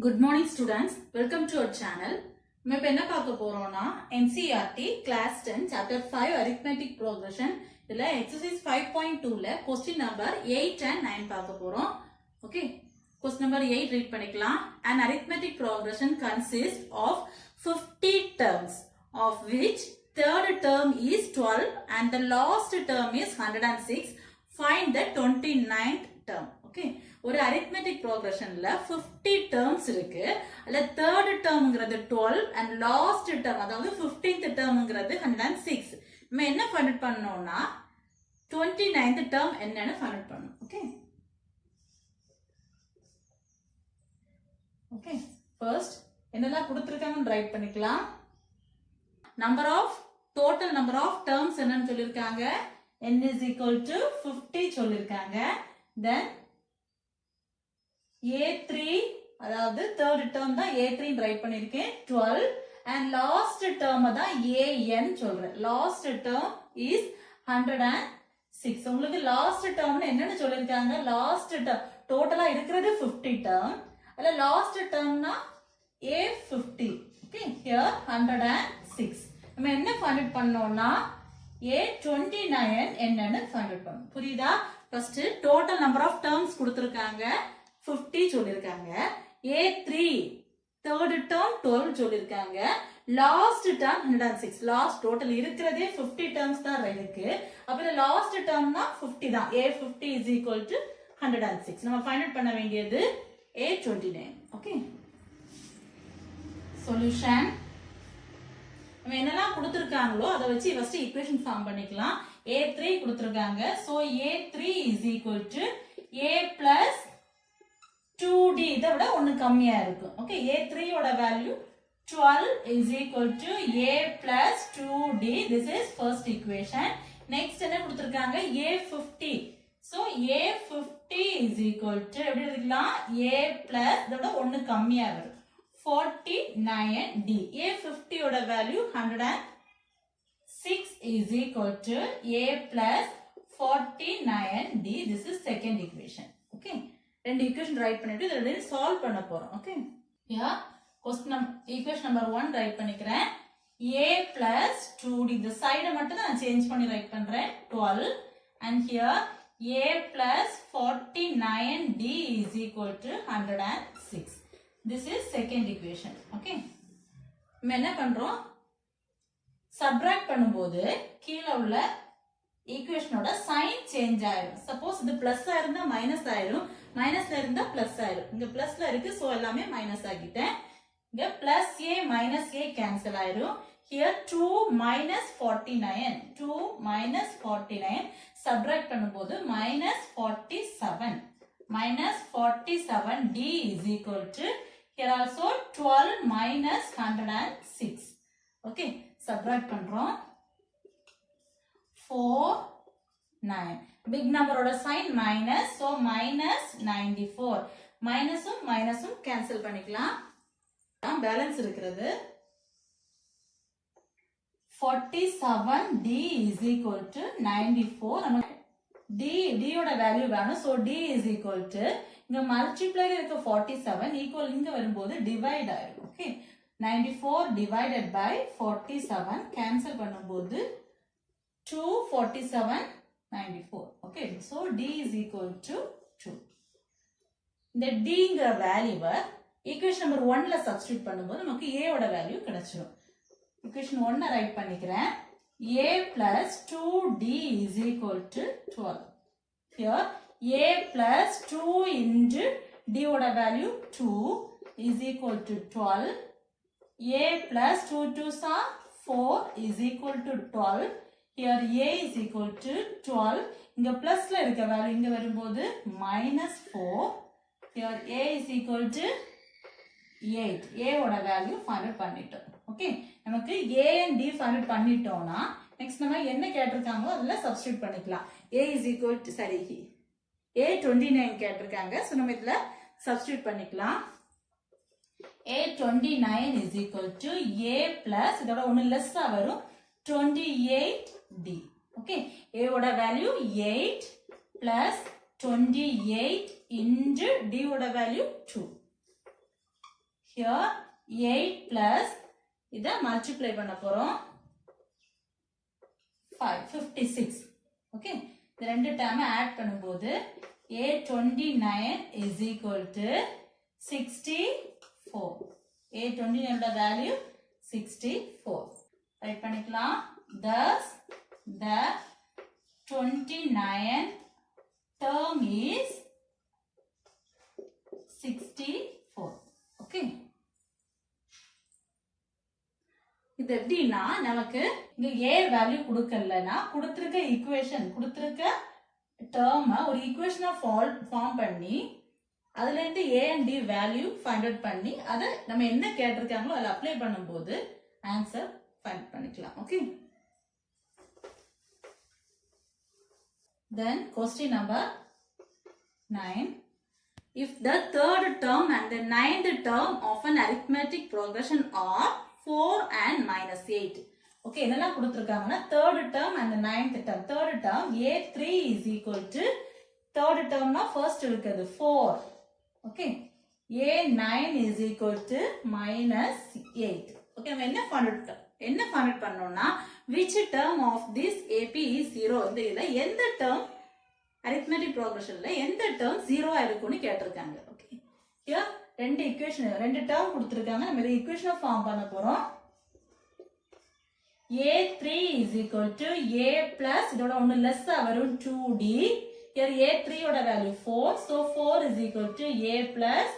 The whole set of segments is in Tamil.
Good morning students, welcome to our channel. நம்ம இப்ப என்ன பார்க்க போறோம்னா Ncert class 10 chapter 5 arithmetic progression இதுல exercise 5.2ல question number 8 and 9 பார்க்க போறோம். Okay, question number 8 read பண்ணிக்கலாம். An arithmetic progression consists of 50 terms of which third term is 12 and the last term is 106. Find the 29th term. Okay, ஒரு arithmetic progressionல 50 terms இருக்கு. அதுல third termங்கிறது 12 and last term அதாவது 15th termங்கிறது 106. நம்ம என்ன find பண்ணனும்னா 29th term என்னன்னு find பண்ணனும். Okay. Okay. First என்னெல்லாம் கொடுத்திருக்காங்கன்னு ரைட் பண்ணிக்கலாம். Total number of terms என்னன்னு சொல்லிருக்காங்க. n is equal to 50 சொல்லிருக்காங்க. Then A3 அதாவது third term தான் A3 ரைட் பண்ணிருக்கேன் 12 and last term தான் AN சொல்றேன். Last term is 106. உங்களுக்கு last term என்னன்னு சொல்லிருக்காங்க? Last term டோட்டலா இருக்கிறது 50 term. அதுல last termனா A50. Okay, here 106. நம்ம என்ன find பண்ணோம்னா A29 என்னன்னு find பண்ணணும். புரியுதா? First total number of terms கொடுத்திருக்காங்க 50 சொல்லிருக்காங்க. A3 third term 12 சொல்லிருக்காங்க. Last term 106. Last total இருக்கிறதே 50 terms தான் இருக்கு. அப்ப last termனா 50 தான். A50 is equal to 106. நம்ம find out பண்ண வேண்டியது A29. Okay. Solution. நம்ம என்னெல்லாம் கொடுத்திருக்காங்களோ அதை வச்சு first equation form பண்ணிக்கலாம். A3 கொடுத்திருக்காங்க. So A3 is equal to A plus 2D இதை விட ஒன்னு கம்மியா இருக்கும். Okay, A3 ஓட value 12 is equal to A plus 2D. This is first equation. Next என்ன கொடுத்திருக்காங்க? A50. So A50 is equal to எப்படி எழுதிக்கலாம்? A plus இதை விட ஒன்னு கம்மியா வரும் 49D. A50 ஓட value 106 is equal to A plus 49D. This is second equation. Okay. ரெண்டு equation write பண்ணிட்டு இத ரெண்டையும் solve பண்ண போறோம். Okay. Here equation number 1 write பண்ணிக்கிறேன். A plus 2D இந்த சைட மட்டும் நான் சேஞ்ச் பண்ணி write பண்றேன் 12 and here A plus 49D is equal to 106. This is second equation. Okay. நம்ம என்ன பண்றோம்? subtract பண்ணும்போது கீழ உள்ள ஈக்குவேஷனோட சைன் சேஞ்ச் ஆயிடும். சப்போஸ் இது பிளஸ் இருந்தா மைனஸ் ஆயிடும், மைனஸ்ல இருந்தா பிளஸ் ஆயிடும். இங்க பிளஸ்ல இருக்கு சோ எல்லாமே மைனஸ் ஆகிட்டேன். இங்க plus a minus a cancel ஆயிடும். ஹியர் 2 minus 49 2 minus 49 சப்ட்ராக்ட் பண்ணும்போது minus 47 minus 47d is equal to here also 12 minus 106. Okay, subtract பண்றோம் 4 9. Big number oda sign minus, so minus 94. Minusum minusum cancel பண்ணிக்கலாம். Balance இருக்கிறது 47D is equal to 94. D ஓட வேல்யூ வேணும். So D is equal to இங்க multiply இருக்க 47 equal இங்க வரும்போது divide ஆயிடும். Okay, 94 divided by 47 cancel பண்ணும்போது 247 94. Okay, so D is equal to 2. இந்த D ங்கற வேல்யூவை equation number 1ல substitute பண்ணும்போது நமக்கு A ஓட வேல்யூ கிடைச்சிரும். equation 1 ரைட் பண்ணிக்கிறேன். A plus 2D is equal to 12. Here A plus 2 into D ஓட value 2 is equal to 12. A plus 2 2s are 4 is equal to 12. Here A is equal to 12. இங்க பிளஸ்ல இருக்க வேல்யூ இங்க வரும்போது minus 4. Here A is equal to 8. A ஓட வேல்யூ find out பண்ணிட்டோம். ஓகே, நமக்கு A and D find out பண்ணிட்டோம்னா நெக்ஸ்ட் நம்ம என்ன கேட்டிருக்காங்களோ அதுல சப்ஸ்டிட்யூட் பண்ணிக்கலாம். A is equal to A29 கேட்டிருக்காங்க. சோ நம்ம இதுல சப்ஸ்டிட்யூட் பண்ணிக்கலாம். A29 is equal to A plus இதோட ஒன்னு லெஸ்ஸா வரும் 28D. Okay, A ஓட வேல்யூ 8 plus 28 into D ஓட வேல்யூ 2. here 8 plus இத multiply பண்ண போறோம் 56. Okay, இந்த ரெண்டு term add பண்ணும்போது 829 is equal to 64. 829 ஓட value 64. Write பண்ணிக்கலாம். Thus the 29 term is 64. Okay. இது எப்படின்னா நமக்கு இங்க a வேல்யூ கொடுக்கலனா கொடுத்திருக்க ஈக்குவேஷன் கொடுத்திருக்க டேர்மை ஒரு ஈக்குவேஷனா ஃபார்ம் பண்ணி அதுல இருந்து a and d value find out பண்ணி அதை நம்ம என்ன கேட்டிருக்காங்களோ அதை அப்ளை பண்ணும்போது ஆன்சர் ஃபைண்ட் பண்ணிக்கலாம். Okay, then question number 9. If the third term and the ninth term of an arithmetic progression are 4 and -8. Okay, என்னெல்லாம் கொடுத்திருக்காங்கன்னா third term and the ninth term. Third term a3 is equal to third term na first இருக்குது 4. Okay, a9 is equal to -8. Okay, நம்ம என்ன find out பண்ணனும்னா which term of this ap is 0. இந்த இதுல எந்த term arithmetic progressionல எந்த term 0 ஆ இருக்கும்னு கேட்டிருக்காங்க. ஓகே, here ரெண்டு ஈக்குவேஷன் ரெண்டு டேர்ம் கொடுத்திருக்காங்க. நம்ம இந்த ஈக்குவேஷனை ஃபார்ம் பண்ண போறோம். a3 is equal to a plus இதோட ஒன்னு லெஸ் வரும் 2d. here a3 ஓட value 4, so 4 is equal to a plus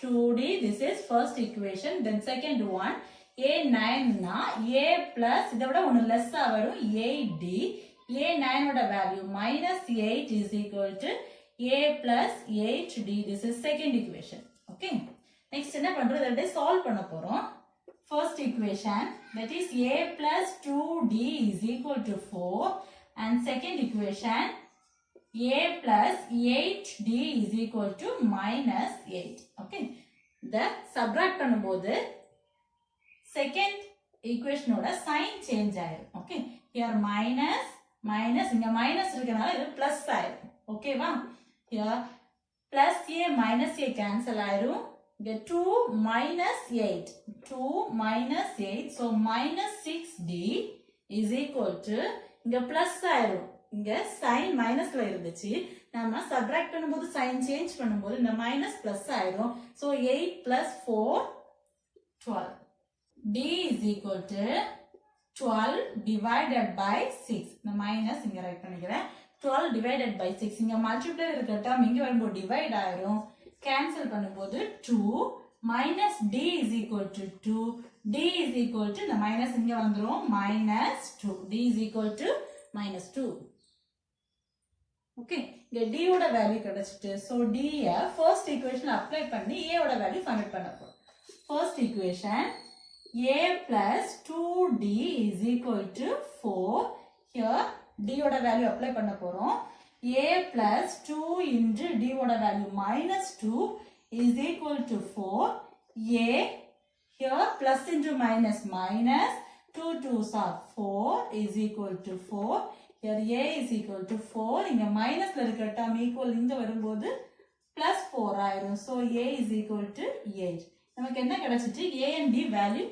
2d. this is first equation. then second one a9 னா a plus இதோட ஒன்னு லெஸ் வரும் 8d. a9 ஓட value -8 is equal to a plus 8d. this is second equation. Okay, next என்ன பண்றோம், இதை solve பண்ண போறோம். first equation, that is a plus 2d is equal to 4, and second equation a plus 8d is equal to -8. Okay, the subtract பண்ணும்போது second equation ஓட sign change ஆயிரும். Okay, here minus இங்க minus இருக்கனால இது plus ஆயிரும். ஓகேவா, here plus a minus a cancel ஆயிரும். இங்க 2 minus 8, 2 minus 8, so -6d is equal to இங்க plus ஆயிரும். இங்க sign minusல இருந்துச்சு, நாம subtract பண்ணும்போது sign change பண்ணும்போது இந்த minus plus ஆயிரும். so 8 plus 4 12. d is equal to 12 divided by 6. இந்த minus இங்க ரைட் பண்ணிக்கிறேன். 12 divided by 6. இங்க multiply இருக்க term இங்க வரும்போது divide ஆயிரும். cancel பண்ணும்போது 2 minus d is equal to 2. d is equal to இந்த minus இங்க வந்துரும் -2. d is equal to -2. okay, இங்க d ஓட வேல்யூ கிடைச்சிட்டு, so d first equation apply பண்ணி a ஓட வேல்யூ find out பண்ண போறோம். first equation a plus 2d is equal to 4. here d ஓட வேல்யூ அப்ளை பண்ண போறோம். a plus 2 into d ஓட value -2 is equal to 4. a here plus into minus 2 2s are 4 is equal to 4. here a is equal to 4. இங்க மைனஸ்ல இருக்க டேர்ம் ஈக்குவல் இங்க வரும்போது plus 4 ஆயிரும். so a is equal to 8. நமக்கு என்ன கிடைச்சிட்டு, a and d வேல்யூ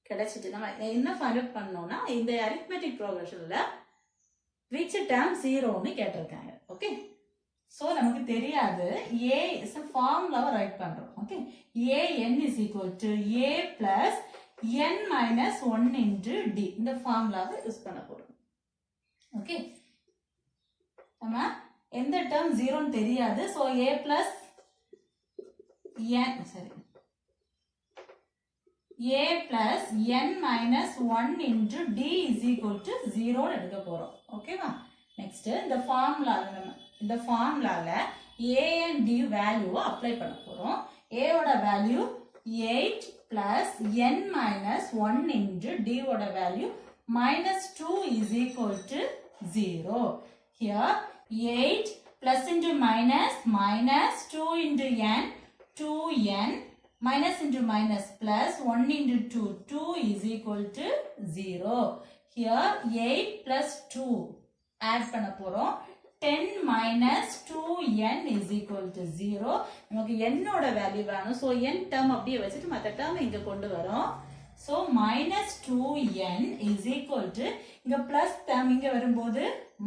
கிடைச்சிட்டு. நம்ம என்ன ஃபைண்ட் அவுட் பண்ணோம்னா இந்த arithmetic progressionல which term 0 ன்னு கேட்டிருக்காங்க. ஓகே, சோ நமக்கு தெரியாது a is a formula write பண்றோம். Okay, an is equal to a plus n minus 1 into d. இந்த ஃபார்முலாவை யூஸ் பண்ண போறோம். ஓகே, நம்ம எந்த term 0 ன்னு தெரியாது, சோ a plus n சரி a plus n minus 1 into d is equal to 0 எடுக்க போறோம். ஓகேவா, நெக்ஸ்ட் இந்த ஃபார்முலால a and d வேல்யூவை அப்ளை பண்ண போறோம். a ஓட value 8 plus n minus 1 into d ஓட value -2 is equal to 0. here 8 plus into minus 2 into n 2n minus into minus plus 1 into 2 is equal to 0. here 8 plus 2 add பண்ண போறோம். 10 minus 2n is equal to 0. நமக்கு n ஓட வேல்யூ வேணும். So n term அப்படியே வச்சிட்டு மத்த term இங்க கொண்டு வரோம். So minus 2n is equal to இங்க plus term இங்க வரும்போது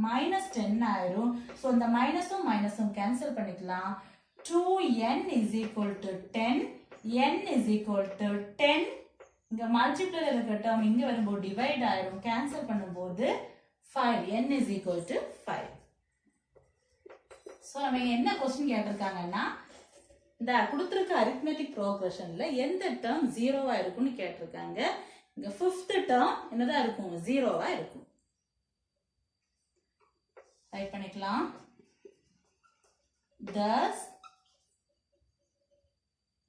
minus 10 ஆயிரும். So இந்த minusம் minusம் cancel பண்ணிக்கலாம். 2n is equal to 10. n is equal to 10. இங்க multiply இருக்க term இங்க வரும்போது divide ஆயிரும். cancel பண்ணும்போது 5. n is equal to 5. So நம்ம என்ன question கேட்டிருக்காங்கன்னா இந்த கொடுத்திருக்க arithmetic progressionல எந்த term 0வா இருக்கும்னு கேட்டிருக்காங்க. இங்க 5th term என்னதா இருக்கும்? 0வா இருக்கும். டைப் பண்ணிக்கலாம். Thus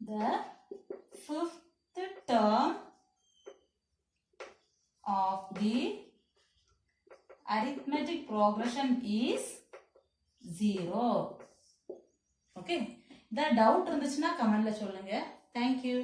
the 5th term of the arithmetic progression is 0. Okay. The doubt இருந்துச்சுன்னா கமெண்ட்ல சொல்லுங்க. Thank you.